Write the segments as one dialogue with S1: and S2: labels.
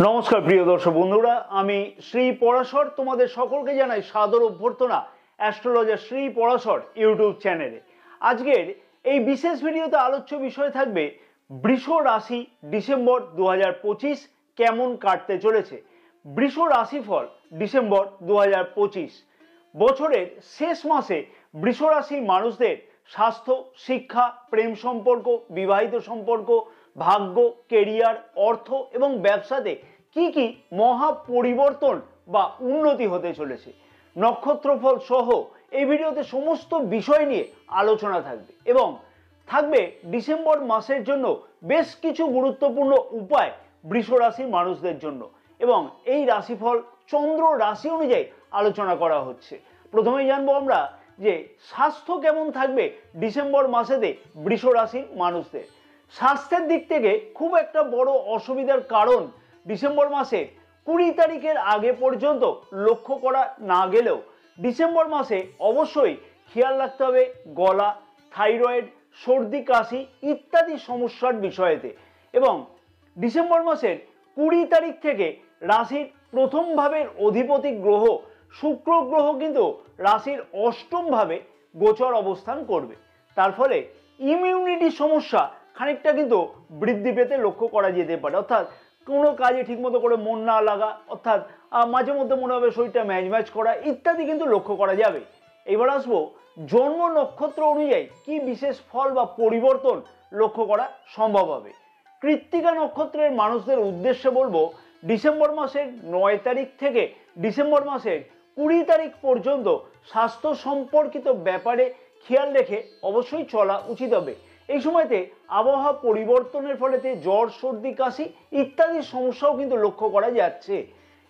S1: নমস্কার প্রিয় দর্শক বন্ধুরা, আমি শ্রী পরাশর তোমাদের সকলকে জানাই সাদর অভ্যর্থনা অ্যাস্ট্রোলজার শ্রী পরাশর ইউটিউব চ্যানেলে। আজকের এই বিশেষ ভিডিওতে আলোচ্য বিষয় থাকবে বৃষ রাশি ডিসেম্বর 2025 কেমন কাটতে চলেছে। বৃষ রাশিফল ডিসেম্বর 2025 বছরের শেষ মাসে বৃষ রাশির মানুষদের স্বাস্থ্য, শিক্ষা, প্রেম সম্পর্ক, বিবাহিত সম্পর্ক, ভাগ্য, কেরিয়ার, অর্থ এবং ব্যবসাতে কি কি মহা পরিবর্তন বা উন্নতি হতে চলেছে, নক্ষত্রফল সহ এই ভিডিওতে সমস্ত বিষয় নিয়ে আলোচনা থাকবে এবং থাকবে ডিসেম্বর মাসের জন্য বেশ কিছু গুরুত্বপূর্ণ উপায় বৃষ রাশির মানুষদের জন্য এবং এই রাশিফল চন্দ্র রাশি অনুযায়ী আলোচনা করা হচ্ছে। প্রথমেই জানবো আমরা যে স্বাস্থ্য কেমন থাকবে ডিসেম্বর মাসেতে বৃষ রাশির মানুষদের। স্বাস্থ্যের দিক থেকে খুব একটা বড় অসুবিধার কারণ ডিসেম্বর মাসে 20 তারিখের আগে পর্যন্ত লক্ষ্য করা না গেলেও ডিসেম্বর মাসে অবশ্যই খেয়াল রাখতে হবে গলা, থাইরয়েড, সর্দি, কাশি ইত্যাদি সমস্যার বিষয়েতে। এবং ডিসেম্বর মাসের 20 তারিখ থেকে রাশির প্রথম ভাবের অধিপতি গ্রহ শুক্র গ্রহ কিন্তু রাশির অষ্টম ভাবে গোচর অবস্থান করবে। তার ফলে ইমিউনিটি সমস্যা খানিকটা কিন্তু বৃদ্ধি পেতে লক্ষ্য করা যেতে পারে, অর্থাৎ কোনো কাজে ঠিকমতো করে মন না লাগা, অর্থাৎ মাঝে মধ্যে মনে হবে শরীরটা ম্যাজ করা ইত্যাদি কিন্তু লক্ষ্য করা যাবে। এবার আসবো জন্ম নক্ষত্র অনুযায়ী কি বিশেষ ফল বা পরিবর্তন লক্ষ্য করা সম্ভব হবে। কৃত্তিকা নক্ষত্রের মানুষদের উদ্দেশ্যে বলবো ডিসেম্বর মাসের 9 তারিখ থেকে ডিসেম্বর মাসের 20 তারিখ পর্যন্ত স্বাস্থ্য সম্পর্কিত ব্যাপারে খেয়াল রেখে অবশ্যই চলা উচিত হবে। এই সময়তে আবহাওয়া পরিবর্তনের ফলেতে জ্বর, সর্দি, কাশি ইত্যাদি সমস্যাও কিন্তু লক্ষ্য করা যাচ্ছে।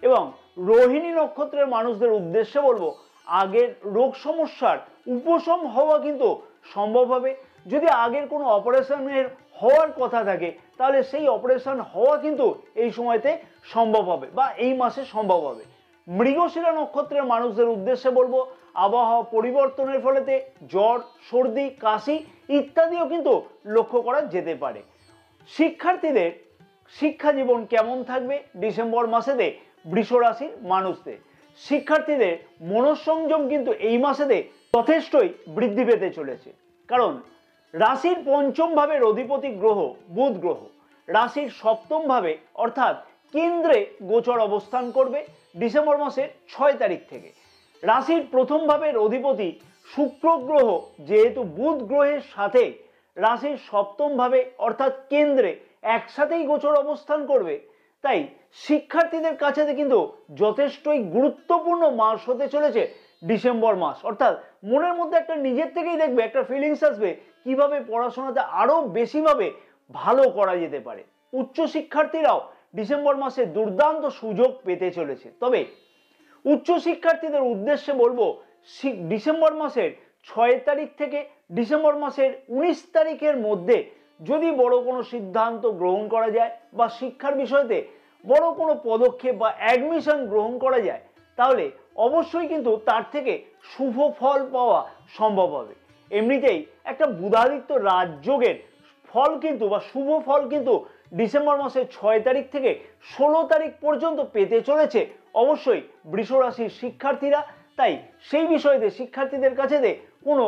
S1: এবং রোহিণী নক্ষত্রের মানুষদের উদ্দেশ্যে বলবো আগের রোগ সমস্যার উপশম হওয়া কিন্তু সম্ভব হবে। যদি আগের কোনো অপারেশনের হওয়ার কথা থাকে তাহলে সেই অপারেশন হওয়া কিন্তু এই সময়তে সম্ভব হবে বা এই মাসে সম্ভব হবে। মৃগশিরা নক্ষত্রের মানুষদের উদ্দেশ্যে বলবো আবহাওয়া পরিবর্তনের ফলেতে জ্বর, সর্দি, কাশি ইত্যাদিও কিন্তু লক্ষ্য করা যেতে পারে। শিক্ষার্থীদের শিক্ষা জীবন কেমন থাকবে ডিসেম্বর মাসেতে বৃষ রাশির মানুষদের। শিক্ষার্থীদের মনঃসংযম কিন্তু এই মাসেতে যথেষ্টই বৃদ্ধি পেতে চলেছে, কারণ রাশির পঞ্চম ভাবের অধিপতি গ্রহ বুধ গ্রহ রাশির সপ্তম ভাবে অর্থাৎ কেন্দ্রে গোচর অবস্থান করবে ডিসেম্বর মাসের 6 তারিখ থেকে। রাশির প্রথম ভাবের অধিপতি শুক্র গ্রহ যেহেতু বুধ গ্রহের সাথে রাশির সপ্তম ভাবে অর্থাৎ কেন্দ্রে একসাথেই গোচর অবস্থান করবে, তাই শিক্ষার্থীদের কাছে কিন্তু যথেষ্টই গুরুত্বপূর্ণ মাস হতে চলেছে ডিসেম্বর মাস। অর্থাৎ মনের মধ্যে একটা নিজের থেকেই দেখবে একটা ফিলিংস আসবে কিভাবে পড়াশোনাতে আরো বেশিভাবে ভালো করা যেতে পারে। উচ্চ শিক্ষার্থীরাও ডিসেম্বর মাসে দুর্দান্ত সুযোগ পেতে চলেছে। তবে উচ্চ শিক্ষার্থীদের উদ্দেশ্যে বলবো ডিসেম্বর মাসের 6 তারিখ থেকে ডিসেম্বর মাসের 19 তারিখের মধ্যে যদি বড় কোনো সিদ্ধান্ত গ্রহণ করা যায় বা শিক্ষার বিষয়তে বড় কোনো পদক্ষেপ বা অ্যাডমিশন গ্রহণ করা যায় তাহলে অবশ্যই কিন্তু তার থেকে শুভ ফল পাওয়া সম্ভব হবে। এমনিতেই একটা বুধাদিত্য রাজযোগের ফল কিন্তু বা শুভ ফল কিন্তু ডিসেম্বর মাসের 6 তারিখ থেকে 16 তারিখ পর্যন্ত পেতে চলেছে অবশ্যই বৃষ রাশির শিক্ষার্থীরা। তাই সেই বিষয়তে শিক্ষার্থীদের কাছে কোনো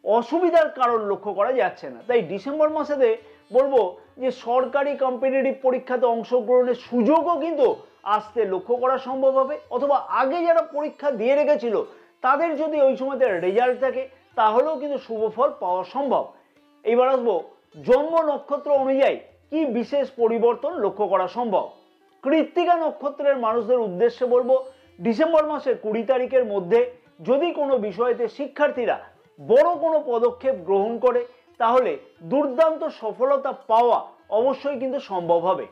S1: অসুবিধার কারণ লক্ষ্য করা যাচ্ছে না। তাই ডিসেম্বর মাসেতে বলবো যে সরকারি কম্পিটিটিভ পরীক্ষাতে অংশগ্রহণের সুযোগও কিন্তু আসতে লক্ষ্য করা সম্ভব হবে, অথবা আগে যারা পরীক্ষা দিয়ে রেখেছিল তাদের যদি ওই সময়তে রেজাল্ট থাকে তাহলেও কিন্তু শুভ ফল পাওয়া সম্ভব। এবার আসবো জন্ম নক্ষত্র অনুযায়ী কি বিশেষ পরিবর্তন লক্ষ্য করা সম্ভব। কৃত্তিকা নক্ষত্রের মানুষদের উদ্দেশ্যে বলবো ডিসেম্বর মাসের 20 তারিখের মধ্যে যদি কোনো বিষয়তে শিক্ষার্থীরা বড় কোনো পদক্ষেপ গ্রহণ করে তাহলে দুর্দান্ত সফলতা পাওয়া অবশ্যই কিন্তু সম্ভব হবে।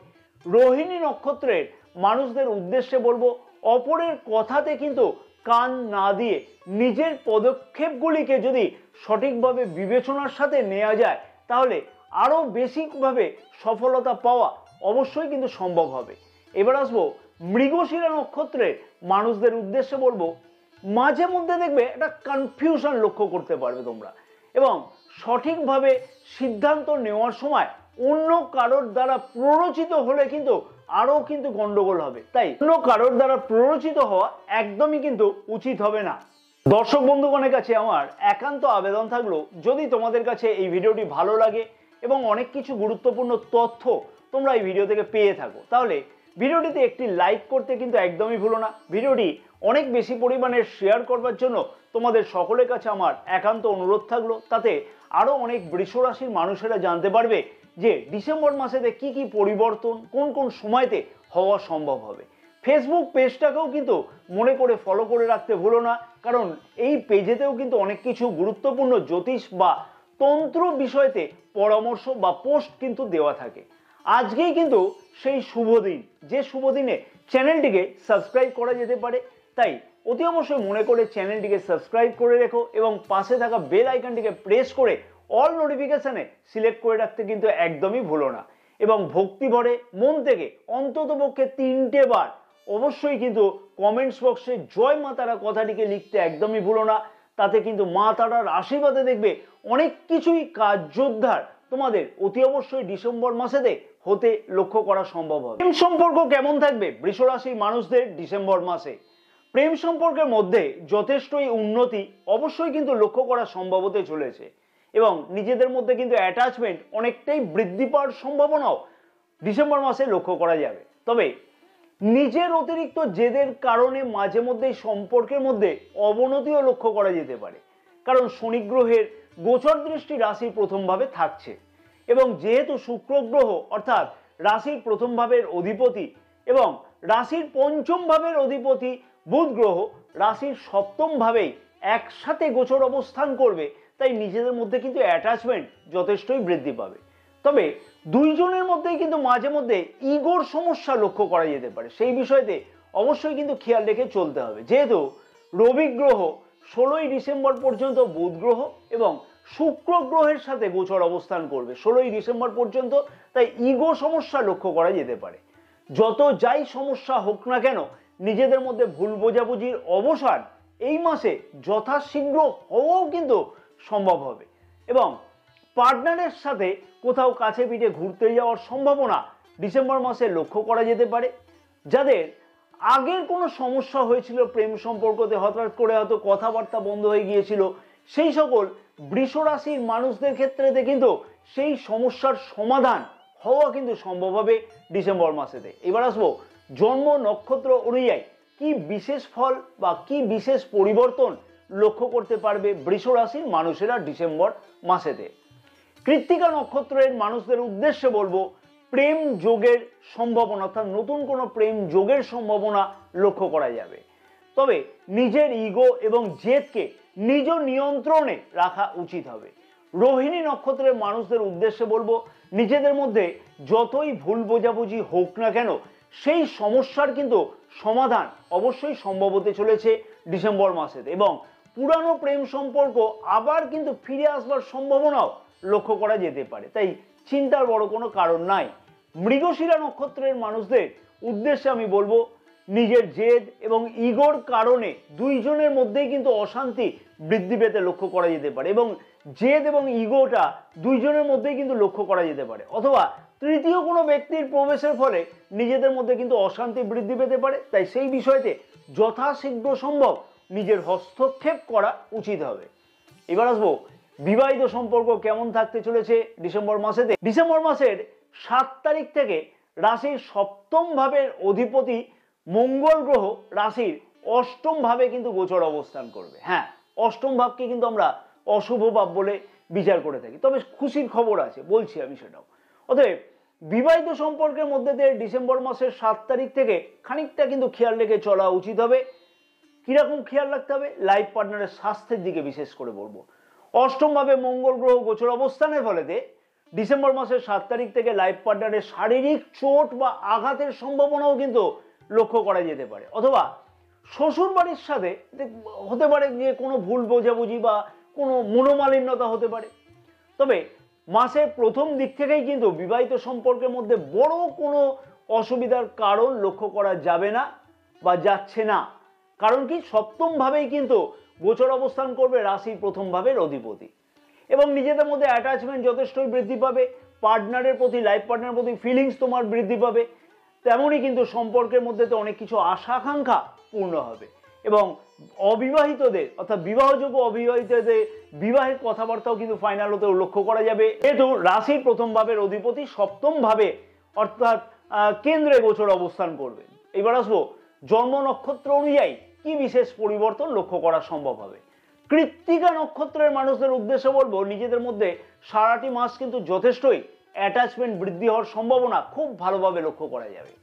S1: রোহিণী নক্ষত্রের মানুষদের উদ্দেশ্যে বলবো অপরের কথাতে কিন্তু কান না দিয়ে নিজের পদক্ষেপগুলিকে যদি সঠিকভাবে বিবেচনার সাথে নেওয়া যায় তাহলে আরো বেশিভাবে সফলতা পাওয়া অবশ্যই কিন্তু সম্ভব হবে। এবার আসবো মৃগশিরা নক্ষত্রের মানুষদের উদ্দেশ্যে বলবো মাঝে মধ্যে দেখবে একটা কনফিউশন লক্ষ্য করতে পারবে তোমরা এবং সঠিকভাবে সিদ্ধান্ত নেওয়ার সময় অন্য কারোর দ্বারা প্ররোচিত হলে কিন্তু আরও কিন্তু গন্ডগোল হবে। তাই অন্য কারোর দ্বারা প্ররোচিত হওয়া একদমই কিন্তু উচিত হবে না। দর্শক বন্ধুগণের কাছে আমার একান্ত আবেদন থাকলো, যদি তোমাদের কাছে এই ভিডিওটি ভালো লাগে এবং অনেক কিছু গুরুত্বপূর্ণ তথ্য তোমরা এই ভিডিও থেকে পেয়ে থাকো, তাহলে ভিডিওটিতে একটি লাইক করতে কিন্তু একদমই ভুলো না। ভিডিওটি অনেক বেশি পরিমাণে শেয়ার করবার জন্য তোমাদের সকলের কাছে আমার একান্ত অনুরোধ থাকলো, তাতে আরও অনেক বৃষ রাশির মানুষেরা জানতে পারবে যে ডিসেম্বর মাসেতে কি কি পরিবর্তন কোন কোন সময়তে হওয়া সম্ভব হবে। ফেসবুক পেজটাকেও কিন্তু মনে করে ফলো করে রাখতে ভুলো না, কারণ এই পেজেতেও কিন্তু অনেক কিছু গুরুত্বপূর্ণ জ্যোতিষ বা তন্ত্র বিষয়তে পরামর্শ বা পোস্ট কিন্তু দেওয়া থাকে। আজকেই কিন্তু সেই শুভ দিন, যে শুভ দিনে চ্যানেলটিকে সাবস্ক্রাইব করা যেতে পারে। তাই অতি অবশ্যই মনে করে চ্যানেলটিকে সাবস্ক্রাইব করে রেখো এবং পাশে থাকা বেল আইকনটিকে প্রেস করে অল নোটিফিকেশনে সিলেক্ট করে রাখতে কিন্তু একদমই ভুলো না। এবং ভক্তি ভরে মন থেকে অন্ততপক্ষে 3টে বার অবশ্যই কিন্তু কমেন্টস বক্সে জয় মা তারা কথাটিকে লিখতে একদমই ভুলো না। তাতে কিন্তু মা তারার আশীর্বাদে দেখবে অনেক কিছুই কার্যোদ্ধার তোমাদের অতি অবশ্যই ডিসেম্বর মাসেতে হতে লক্ষ্য করা সম্ভব হবে। প্রেম সম্পর্ক কেমন থাকবে বৃষ রাশির মানুষদের ডিসেম্বর মাসে? প্রেম সম্পর্কের মধ্যে যথেষ্টই উন্নতি অবশ্যই কিন্তু লক্ষ্য করা সম্ভব হতে চলেছে এবং নিজেদের মধ্যে কিন্তু অ্যাটাচমেন্ট অনেকটাই বৃদ্ধি পাওয়ার সম্ভাবনাও ডিসেম্বর মাসে লক্ষ্য করা যাবে। তবে নিজের অতিরিক্ত জেদের কারণে মাঝে মধ্যেই সম্পর্কের মধ্যে অবনতিও লক্ষ্য করা যেতে পারে, কারণ শনি গ্রহের গোচর দৃষ্টি রাশির প্রথম ভাবে থাকছে এবং যেহেতু শুক্র গ্রহ অর্থাৎ রাশির প্রথম ভাবের অধিপতি এবং রাশির পঞ্চম ভাবের অধিপতি বুধ গ্রহ রাশির সপ্তম ভাবেই একসাথে গোচর অবস্থান করবে, তাই নিজেদের মধ্যে কিন্তু অ্যাটাচমেন্ট যথেষ্টই বৃদ্ধি পাবে। তবে দুইজনের মধ্যেই কিন্তু মাঝে মধ্যে ইগোর সমস্যা লক্ষ্য করা যেতে পারে, সেই বিষয়তে অবশ্যই কিন্তু খেয়াল রেখে চলতে হবে। যেহেতু রবি গ্রহ 16ই ডিসেম্বর পর্যন্ত বুধ গ্রহ এবং শুক্র গ্রহের সাথে গোচর অবস্থান করবে 16ই ডিসেম্বর পর্যন্ত, তাই ইগো সমস্যা লক্ষ্য করা যেতে পারে। যত যাই সমস্যা হোক না কেন নিজেদের মধ্যে ভুল বোঝাবুঝির অবসান এই মাসে যথাশীঘ্র হওয়াও কিন্তু সম্ভব হবে এবং পার্টনারের সাথে কোথাও কাছে পিঠে ঘুরতে যাওয়ার সম্ভাবনা ডিসেম্বর মাসে লক্ষ্য করা যেতে পারে। যাদের আগের কোনো সমস্যা হয়েছিল প্রেম সম্পর্কতে, হঠাৎ করে হয়তো কথাবার্তা বন্ধ হয়ে গিয়েছিল, সেই সকল বৃষ রাশির মানুষদের ক্ষেত্রে কিন্তু সেই সমস্যার সমাধান হওয়া কিন্তু সম্ভব হবে ডিসেম্বর মাসেতে। এবার আসবো জন্ম নক্ষত্র অনুযায়ী কি বিশেষ ফল বা কি বিশেষ পরিবর্তন লক্ষ্য করতে পারবে বৃষ রাশির মানুষেরা ডিসেম্বর মাসেতে। কৃত্তিকা নক্ষত্রের মানুষদের উদ্দেশ্যে বলবো প্রেম যোগের সম্ভাবনা অর্থাৎ নতুন কোনো প্রেম যোগের সম্ভাবনা লক্ষ্য করা যাবে। তবে নিজের ইগো এবং জেদকে নিজ নিয়ন্ত্রণে রাখা উচিত হবে। রোহিণী নক্ষত্রের মানুষদের উদ্দেশ্যে বলবো নিজেদের মধ্যে যতই ভুল বোঝাবুঝি হোক না কেন সেই সমস্যার কিন্তু সমাধান অবশ্যই সম্ভব হতে চলেছে ডিসেম্বর মাসেতে এবং পুরানো প্রেম সম্পর্ক আবার কিন্তু ফিরে আসবার সম্ভাবনাও লক্ষ্য করা যেতে পারে, তাই চিন্তার বড় কোনো কারণ নাই। মৃগশিরা নক্ষত্রের মানুষদের উদ্দেশ্যে আমি বলবো নিজের জেদ এবং ইগোর কারণে দুইজনের মধ্যেই কিন্তু অশান্তি বৃদ্ধি পেতে লক্ষ্য করা যেতে পারে এবং জেদ এবং ইগোটা দুইজনের মধ্যেই কিন্তু লক্ষ্য করা যেতে পারে, অথবা তৃতীয় কোনো ব্যক্তির প্রবেশের ফলে নিজেদের মধ্যে কিন্তু অশান্তি বৃদ্ধি পেতে পারে। তাই সেই বিষয়তে যথাশীঘ্র সম্ভব নিজের হস্তক্ষেপ করা উচিত হবে। এবার আসবো বিবাহিত সম্পর্ক কেমন থাকতে চলেছে ডিসেম্বর মাসেতে। ডিসেম্বর মাসের 7 তারিখ থেকে রাশির সপ্তম ভাবের অধিপতি মঙ্গল গ্রহ রাশির অষ্টম ভাবে কিন্তু গোচর অবস্থান করবে। হ্যাঁ, অষ্টম ভাবকে কিন্তু আমরা অশুভ ভাব বলে বিচার করে থাকি, তবে খুশির খবর আছে, বলছি আমি সেটাও। অতএব বিবাহিত সম্পর্কের মধ্যে দিয়ে ডিসেম্বর মাসের 7 তারিখ থেকে খানিকটা কিন্তু খেয়াল রেখে চলা উচিত হবে। কিরকম খেয়াল রাখতে হবে? লাইফ পার্টনারের স্বাস্থ্যের দিকে বিশেষ করে বলবো। অষ্টম ভাবে মঙ্গল গ্রহ গোচর অবস্থানের ফলেতে ডিসেম্বর মাসের 7 তারিখ থেকে লাইফ পার্টনারের শারীরিক চোট বা আঘাতের সম্ভাবনাও কিন্তু লক্ষ্য করা যেতে পারে, অথবা শ্বশুর বাড়ির সাথে হতে পারে যে কোনো ভুল বোঝাবুঝি বা কোনো মনোমালিন্যতা হতে পারে। তবে মাসের প্রথম দিক থেকেই কিন্তু বিবাহিত সম্পর্কের মধ্যে বড় কোনো অসুবিধার কারণ লক্ষ্য করা যাবে না বা যাচ্ছে না, কারণ কি সপ্তম ভাবেই কিন্তু গোচর অবস্থান করবে রাশির প্রথম ভাবের অধিপতি এবং নিজেদের মধ্যে অ্যাটাচমেন্ট যথেষ্টই বৃদ্ধি পাবে। পার্টনারের প্রতি, লাইফ পার্টনারের প্রতি ফিলিংস তোমার বৃদ্ধি পাবে। তেমনই কিন্তু সম্পর্কের মধ্যে তো অনেক কিছু আশা আকাঙ্ক্ষা পূর্ণ হবে। এবং অবিবাহিতদের অর্থাৎ বিবাহযোগ্য অবিবাহিতদের বিবাহের কথাবার্তাও কিন্তু ফাইনাল হতে লক্ষ্য করা যাবে। যেহেতু রাশির প্রথম ভাবের অধিপতি সপ্তম ভাবে অর্থাৎ কেন্দ্রে গোচর অবস্থান করবে। এবার আসবো জন্ম নক্ষত্র অনুযায়ী কি বিশেষ পরিবর্তন লক্ষ্য করা সম্ভব হবে। কৃত্তিকা নক্ষত্রের মানুষদের উদ্দেশ্যে বলবো, নিজেদের মধ্যে সারাটি মাস কিন্তু যথেষ্টই অ্যাটাচমেন্ট বৃদ্ধি হওয়ার সম্ভাবনা খুব ভালোভাবে লক্ষ্য করা যাবে।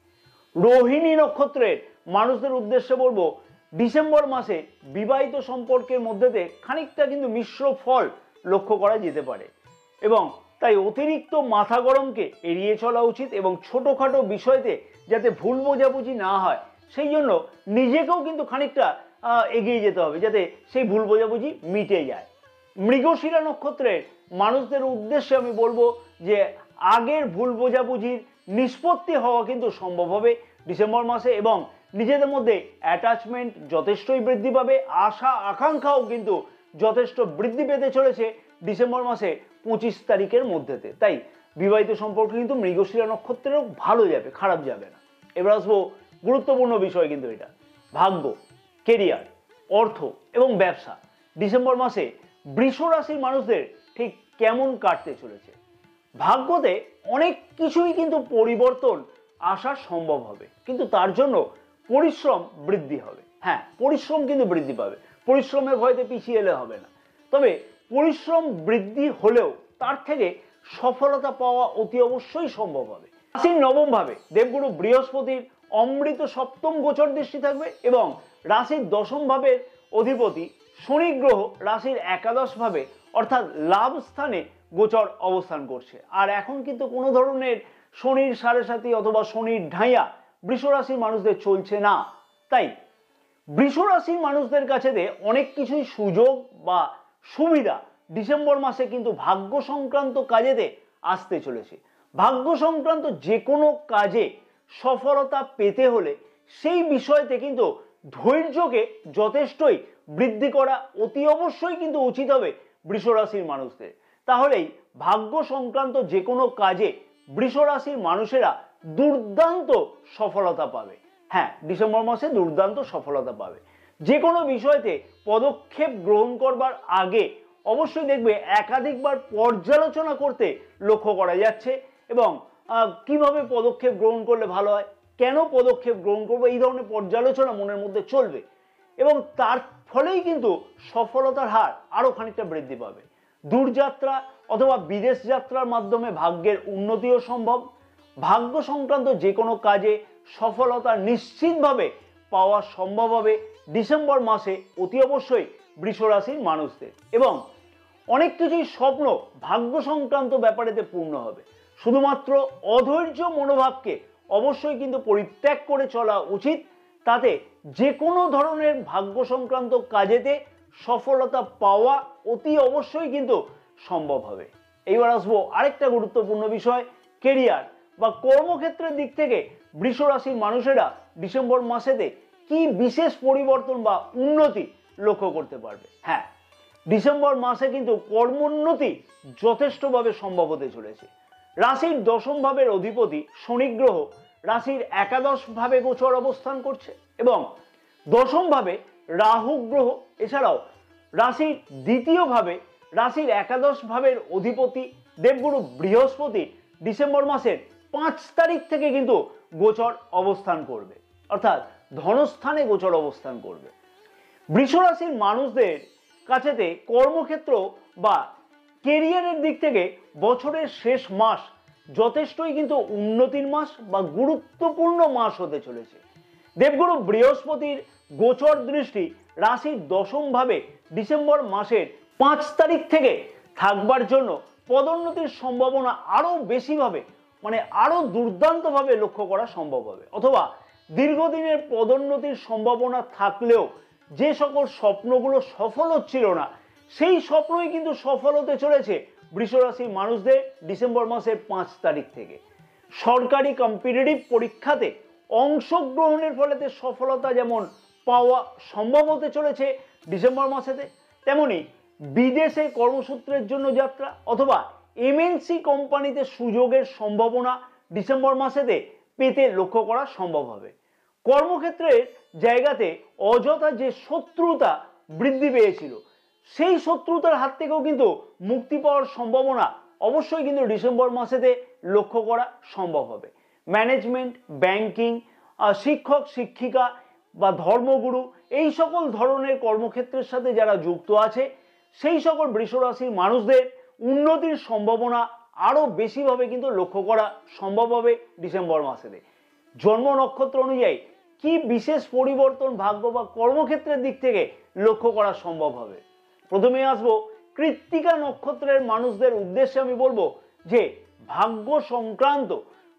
S1: রোহিণী নক্ষত্রের মানুষদের উদ্দেশ্যে বলবো, ডিসেম্বর মাসে বিবাহিত সম্পর্কের মধ্যে খানিকটা কিন্তু মিশ্র ফল লক্ষ্য করা যেতে পারে এবং তাই অতিরিক্ত মাথা গরমকে এড়িয়ে চলা উচিত এবং ছোটখাটো বিষয়তে যাতে ভুল বোঝাবুঝি না হয় সেই জন্য নিজেকেও কিন্তু খানিকটা এগিয়ে যেতে হবে যাতে সেই ভুল বোঝাবুঝি মিটে যায়। মৃগশিরা নক্ষত্রের মানুষদের উদ্দেশ্যে আমি বলবো যে আগের ভুল বোঝাবুঝির নিষ্পত্তি হওয়া কিন্তু সম্ভব হবে ডিসেম্বর মাসে এবং নিজেদের মধ্যে অ্যাটাচমেন্ট যথেষ্টই বৃদ্ধি পাবে। আশা আকাঙ্ক্ষাও কিন্তু যথেষ্ট বৃদ্ধি পেতে চলেছে ডিসেম্বর মাসে 25 তারিখের মধ্যেতে। তাই বিবাহিত সম্পর্ক কিন্তু মৃগশিরা নক্ষত্রেরও ভালো যাবে, খারাপ যাবে না। এবার আসবো গুরুত্বপূর্ণ বিষয় কিন্তু এটা, ভাগ্য, কেরিয়ার, অর্থ এবং ব্যবসা ডিসেম্বর মাসে বৃষ রাশির মানুষদের ঠিক কেমন কাটতে চলেছে। ভাগ্যতে অনেক কিছুই কিন্তু পরিবর্তন আসা সম্ভব হবে, কিন্তু তার জন্য পরিশ্রম বৃদ্ধি হবে। হ্যাঁ, পরিশ্রম কিন্তু বৃদ্ধি পাবে, পরিশ্রমের ভয়তে পিছিয়ে এলে হবে না। তবে পরিশ্রম বৃদ্ধি হলেও তার থেকে সফলতা পাওয়া অতি অবশ্যই সম্ভব হবে। রাশির নবম ভাবে দেবগুরু বৃহস্পতির অমৃত সপ্তম গোচর দৃষ্টি থাকবে এবং রাশির দশম ভাবের অধিপতি শনি গ্রহ রাশির একাদশ ভাবে অর্থাৎ লাভ স্থানে গোচর অবস্থান করছে। আর এখন কিন্তু কোনো ধরনের শনির সাড়ে সাথী অথবা শনির ঢাইয়া বৃষ রাশির মানুষদের চলছে না। তাই বৃষ রাশির মানুষদের কাছে অনেক কিছুই সুযোগ বা সুবিধা ডিসেম্বর মাসে কিন্তু ভাগ্য সংক্রান্ত কাজেতে আসতে চলেছে। ভাগ্য সংক্রান্ত যে কোনো কাজে সফলতা পেতে হলে সেই বিষয়তে কিন্তু ধৈর্যকে যথেষ্টই বৃদ্ধি করা অতি অবশ্যই কিন্তু উচিত হবে বৃষ রাশির মানুষদের। তাহলেই ভাগ্য সংক্রান্ত যে কোনো কাজে বৃষ রাশির মানুষেরা দুর্দান্ত সফলতা পাবে। হ্যাঁ, ডিসেম্বর মাসে দুর্দান্ত সফলতা পাবে। যে কোনো বিষয়তে পদক্ষেপ গ্রহণ করবার আগে অবশ্যই দেখবে একাধিকবার পর্যালোচনা করতে লক্ষ্য করা যাচ্ছে এবং কিভাবে পদক্ষেপ গ্রহণ করলে ভালো হয়, কেন পদক্ষেপ গ্রহণ করবো, এই ধরনের পর্যালোচনা মনের মধ্যে চলবে এবং তার ফলেই কিন্তু সফলতার হার আরো খানিকটা বৃদ্ধি পাবে। দূরযাত্রা অথবা বিদেশ যাত্রার মাধ্যমে ভাগ্যের উন্নতিও সম্ভব। ভাগ্য সংক্রান্ত যে কোনো কাজে সফলতা নিশ্চিতভাবে পাওয়া সম্ভব হবে ডিসেম্বর মাসে অতি অবশ্যই বৃষ রাশির মানুষদের। এবং অনেক কিছুই স্বপ্ন ভাগ্য সংক্রান্ত ব্যাপারেতে পূর্ণ হবে। শুধুমাত্র অধৈর্য মনোভাবকে অবশ্যই কিন্তু পরিত্যাগ করে চলা উচিত, তাতে যে কোনো ধরনের ভাগ্য সংক্রান্ত কাজেতে সফলতা পাওয়া অতি অবশ্যই কিন্তু সম্ভব হবে। এইবার আসবো আরেকটা গুরুত্বপূর্ণ বিষয়, কেরিয়ার বা কর্মক্ষেত্রের দিক থেকে বৃষ রাশির মানুষেরা ডিসেম্বর মাসেতে কি বিশেষ পরিবর্তন বা উন্নতি লক্ষ্য করতে পারবে। হ্যাঁ, ডিসেম্বর মাসে কিন্তু কর্মোন্নতি যথেষ্টভাবে সম্ভব হতে চলেছে। রাশির দশম ভাবের অধিপতি শনি গ্রহ রাশির একাদশ ভাবে গোচর অবস্থান করছে এবং দশম ভাবে রাহু গ্রহ, এছাড়াও রাশির দ্বিতীয় ভাবে রাশির একাদশ ভাবের অধিপতি দেবগুরু বৃহস্পতি ডিসেম্বর মাসের 5 তারিখ থেকে কিন্তু গোচর অবস্থান করবে, অর্থাৎ ধনস্থানে গোচর অবস্থান করবে। বৃষ রাশির মানুষদের কাছেতে কর্মক্ষেত্র বা কেরিয়ারের দিক থেকে বছরের শেষ মাস যথেষ্টই কিন্তু উন্নতির মাস বা গুরুত্বপূর্ণ মাস হতে চলেছে। দেবগুরু বৃহস্পতির গোচর দৃষ্টি রাশির দশম ভাবে ডিসেম্বর মাসের 5 তারিখ থেকে থাকবার জন্য পদোন্নতির সম্ভাবনা আরো বেশিভাবে আরো দুর্দান্তভাবে লক্ষ্য করা সম্ভব হবে। অথবা দীর্ঘদিনের পদোন্নতির সম্ভাবনা থাকলেও যে সকল স্বপ্নগুলো সফল হচ্ছিল না সেই স্বপ্নই কিন্তু সফল হতে চলেছে বৃষ রাশির মানুষদের ডিসেম্বর মাসের 5 তারিখ থেকে। সরকারি কম্পিটিটিভ পরীক্ষাতে অংশগ্রহণের ফলেতে সফলতা যেমন পাওয়া সম্ভব হতে চলেছে ডিসেম্বর মাসেতে, তেমনি বিদেশে কর্মসূত্রের জন্য যাত্রা অথবা এমএনসি কোম্পানিতে সুযোগের সম্ভাবনা ডিসেম্বর মাসেতে পেতে লক্ষ্য করা সম্ভব হবে। কর্মক্ষেত্রের জায়গাতে অযথা যে শত্রুতা বৃদ্ধি পেয়েছিল সেই শত্রুতার হাত থেকেও কিন্তু মুক্তি পাওয়ার সম্ভাবনা অবশ্যই কিন্তু ডিসেম্বর মাসেতে লক্ষ্য করা সম্ভব হবে। ম্যানেজমেন্ট, ব্যাংকিং, শিক্ষক শিক্ষিকা বা ধর্মগুরু এই সকল ধরনের কর্মক্ষেত্রের সাথে যারা যুক্ত আছে সেই সকল বৃষ রাশির মানুষদের উন্নতির সম্ভাবনা আরো বেশিভাবে কিন্তু লক্ষ্য করা সম্ভব হবে ডিসেম্বর মাসেতে। জন্ম নক্ষত্র অনুযায়ী কি বিশেষ পরিবর্তন ভাগ্য বা কর্মক্ষেত্রের দিক থেকে লক্ষ্য করা সম্ভব হবে। প্রথমে আসবো কৃত্তিকা নক্ষত্রের মানুষদের উদ্দেশ্যে আমি বলবো যে ভাগ্য সংক্রান্ত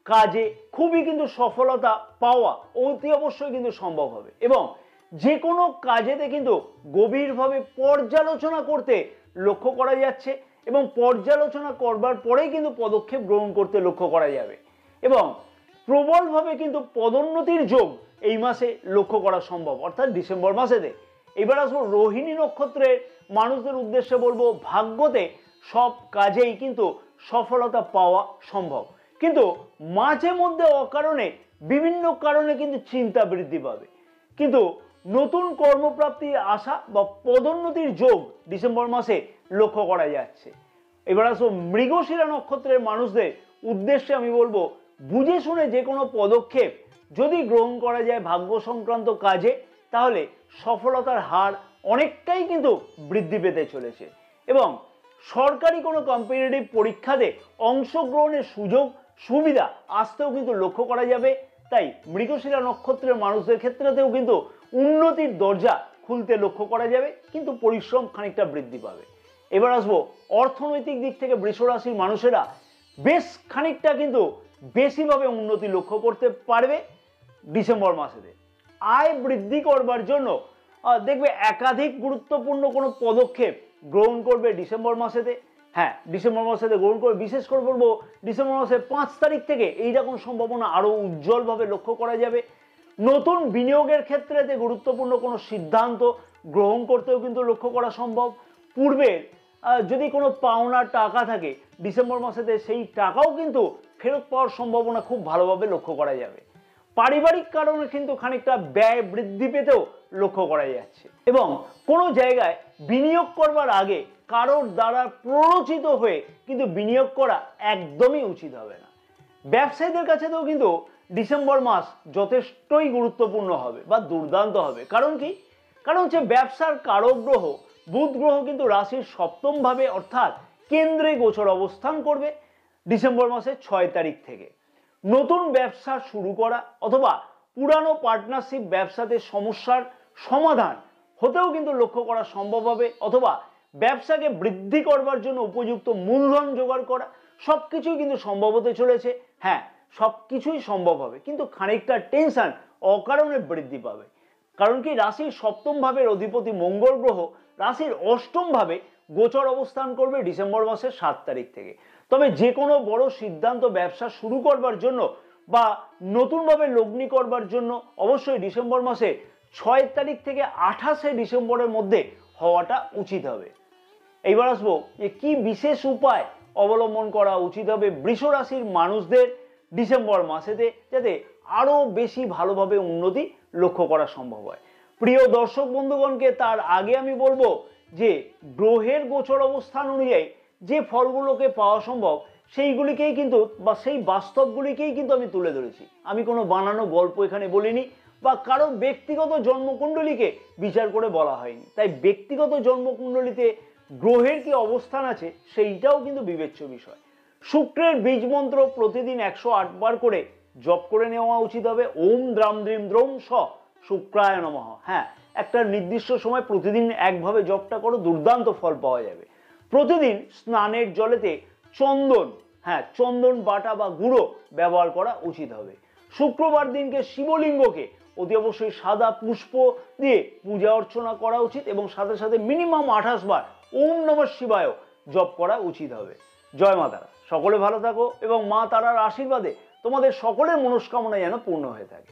S1: কাজে খুবই কিন্তু সফলতা পাওয়া অতি অবশ্যই কিন্তু সম্ভব হবে এবং যে কোনো কাজেতে কিন্তু গভীরভাবে পর্যালোচনা করতে লক্ষ্য করা যাচ্ছে এবং পর্যালোচনা করবার পরেই কিন্তু পদক্ষেপ গ্রহণ করতে লক্ষ্য করা যাবে এবং প্রবলভাবে কিন্তু পদোন্নতির যোগ এই মাসে লক্ষ্য করা সম্ভব অর্থাৎ ডিসেম্বর মাসেতে। এবার আসবো রোহিণী নক্ষত্রের মানুষদের উদ্দেশ্যে বলবো ভাগ্যতে সব কাজেই কিন্তু সফলতা পাওয়া সম্ভব, কিন্তু মাঝে মধ্যে অকারণে বিভিন্ন কারণে কিন্তু চিন্তা বৃদ্ধি পাবে, কিন্তু নতুন কর্মপ্রাপ্তির আশা বা পদোন্নতির যোগ ডিসেম্বর মাসে লক্ষ্য করা যাচ্ছে। এবার আসবো মৃগশিরা নক্ষত্রের মানুষদের উদ্দেশ্যে আমি বলবো বুঝে শুনে যে কোনো পদক্ষেপ যদি গ্রহণ করা যায় ভাগ্য সংক্রান্ত কাজে তাহলে সফলতার হার অনেকটাই কিন্তু বৃদ্ধি পেতে চলেছে এবং সরকারি কোনো কম্পিটিটিভ পরীক্ষাতে অংশগ্রহণের সুযোগ সুবিধা আসতেও কিন্তু লক্ষ্য করা যাবে। তাই মৃগশিরা নক্ষত্রের মানুষদের ক্ষেত্রেতেও কিন্তু উন্নতির দরজা খুলতে লক্ষ্য করা যাবে, কিন্তু পরিশ্রম খানিকটা বৃদ্ধি পাবে। এবার আসবো অর্থনৈতিক দিক থেকে বৃষ রাশির মানুষেরা বেশ খানিকটা কিন্তু বেশিভাবে উন্নতি লক্ষ্য করতে পারবে ডিসেম্বর মাসেতে। আয় বৃদ্ধি করবার জন্য দেখবে একাধিক গুরুত্বপূর্ণ কোনো পদক্ষেপ গ্রহণ করবে ডিসেম্বর মাসেতে। হ্যাঁ, ডিসেম্বর মাসেতে গ্রহণ করবে, বিশেষ করে বলবো ডিসেম্বর মাসের 5 তারিখ থেকে এইরকম সম্ভাবনা আরো উজ্জ্বলভাবে লক্ষ্য করা যাবে। নতুন বিনিয়োগের ক্ষেত্রেতে গুরুত্বপূর্ণ কোনো সিদ্ধান্ত গ্রহণ করতেও কিন্তু লক্ষ্য করা সম্ভব। পূর্বের যদি কোনো পাওনার টাকা থাকে ডিসেম্বর মাসেতে সেই টাকাও কিন্তু ফেরত পাওয়ার সম্ভাবনা খুব ভালোভাবে লক্ষ্য করা যাবে। পারিবারিক কারণে কিন্তু খানিকটা ব্যয় বৃদ্ধি পেতেও লক্ষ্য করা যাচ্ছে এবং কোনো জায়গায় বিনিয়োগ করবার আগে কারোর দ্বারা প্ররোচিত হয়ে কিন্তু বিনিয়োগ করা একদমই উচিত হবে না। ব্যবসায়ীদের কাছেও কিন্তু ডিসেম্বর মাস যথেষ্টই গুরুত্বপূর্ণ হবে বা দুর্দান্ত হবে। কারণ কি? কারণ হচ্ছে ব্যবসার কারক গ্রহ বুধ গ্রহ কিন্তু রাশির সপ্তম ভাবে অর্থাৎ কেন্দ্রে গোচর অবস্থান করবে ডিসেম্বর মাসের 6 তারিখ থেকে। নতুন ব্যবসা শুরু করা অথবা পুরানো পার্টনারশিপ ব্যবসাতে সমস্যার সমাধান হতেও কিন্তু লক্ষ্য করা সম্ভব হবে, অথবা ব্যবসাকে বৃদ্ধি করবার জন্য উপযুক্ত মূলধন জোগাড় করা সবকিছুই কিন্তু সম্ভব হতে চলেছে। হ্যাঁ, সবকিছুই সম্ভব হবে, কিন্তু খানিকটা টেনশন অকারণে বৃদ্ধি পাবে। কারণ কি? রাশির সপ্তম ভাবের অধিপতি মঙ্গল গ্রহ রাশির অষ্টম ভাবে গোচর অবস্থান করবে ডিসেম্বর মাসের 7 তারিখ থেকে। তবে যে কোনো বড় সিদ্ধান্ত ব্যবসা শুরু করবার জন্য বা নতুনভাবে লগ্নি করবার জন্য অবশ্যই ডিসেম্বর মাসে 6 তারিখ থেকে 28শে ডিসেম্বরের মধ্যে হওয়াটা উচিত হবে। এইবার আসবো যে কি বিশেষ উপায় অবলম্বন করা উচিত হবে বৃষ রাশির মানুষদের ডিসেম্বর মাসেতে, যাতে আরো বেশি ভালোভাবে উন্নতি লক্ষ্য করা সম্ভব হয়। প্রিয় দর্শক বন্ধুগণকে তার আগে আমি বলবো যে গ্রহের গোচর অবস্থান অনুযায়ী যে ফলগুলোকে পাওয়া সম্ভব সেইগুলিকেই কিন্তু বা সেই বাস্তবগুলিকেই কিন্তু আমি তুলে ধরেছি। আমি কোনো বানানো গল্প এখানে বলিনি বা কারো ব্যক্তিগত জন্মকুণ্ডলীকে বিচার করে বলা হয়নি। তাই ব্যক্তিগত জন্মকুণ্ডলীতে গ্রহের কি অবস্থান আছে সেইটাও কিন্তু বিবেচ্য বিষয়। শুক্রের বীজ মন্ত্র প্রতিদিন 108 বার করে জপ করে নেওয়া উচিত হবে। ওম দ্রাম দ্রিম দ্রৌম স শুক্রায় নমঃ। হ্যাঁ, একটা নির্দিষ্ট সময় প্রতিদিন একভাবে জপটা করো, দুর্দান্ত ফল পাওয়া যাবে। প্রতিদিন স্নানের জলেতে চন্দন, হ্যাঁ চন্দন বাটা বা গুঁড়ো ব্যবহার করা উচিত হবে। শুক্রবার দিনকে শিবলিঙ্গকে অতি অবশ্যই সাদা পুষ্প দিয়ে পূজা অর্চনা করা উচিত এবং সাথে সাথে মিনিমাম 28 বার ওম নমঃ শিবায় জপ করা উচিত হবে। জয় মা তারা। সকলে ভালো থাকো এবং মা তারার আশীর্বাদে তোমাদের সকলের মনস্কামনা যেন পূর্ণ হয়ে থাকে।